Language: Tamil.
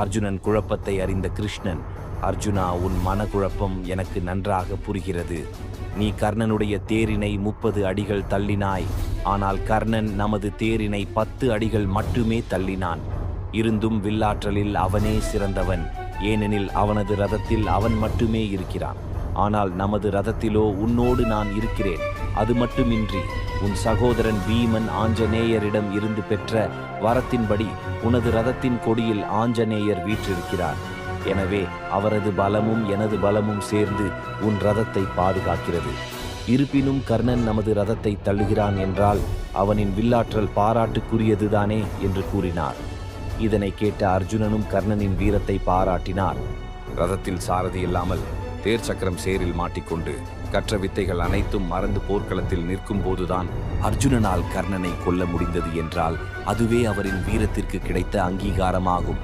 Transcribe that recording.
அர்ஜுனன் குழப்பத்தை அறிந்த கிருஷ்ணன், அர்ஜுனா, உன் மனக்குழப்பம் எனக்கு நன்றாக புரிகிறது. நீ கர்ணனுடைய தேரினை 30 அடிகள் தள்ளினாய். ஆனால் கர்ணன் நமது தேரினை 10 அடிகள் மட்டுமே தள்ளினான். இருந்தும் வில்லாற்றலில் அவனே சிறந்தவன். ஏனெனில் அவனது ரதத்தில் அவன் மட்டுமே இருக்கிறான். ஆனால் நமது ரதத்திலோ உன்னோடு நான் இருக்கிறேன். அது மட்டுமின்றி உன் சகோதரன் பீமன் ஆஞ்சநேயரிடம் இருந்து பெற்ற வரத்தின்படி உனது ரதத்தின் கொடியில் ஆஞ்சநேயர் வீற்றிருக்கிறார். எனவே அவரது பலமும் எனது பலமும் சேர்ந்து உன் ரதத்தை பாதுகாக்கிறது. இருப்பினும் கர்ணன் நமது ரதத்தை தள்ளுகிறான் என்றால் அவனின் வில்லாற்றல் பாராட்டுக்குரியதுதானே என்று கூறினார். இதனை கேட்ட அர்ஜுனனும் கர்ணனின் வீரத்தை பாராட்டினார். ரதத்தில் சாரதி இல்லாமல் தேர் சக்கரம் சேரில் மாட்டிக்கொண்டு கற்ற வித்தைகள் அனைத்தும் மறந்து போர்க்களத்தில் நிற்கும் போதுதான் அர்ஜுனனால் கர்ணனை கொல்ல முடிந்தது என்றால் அதுவே அவரின் வீரத்திற்கு கிடைத்த அங்கீகாரமாகும்.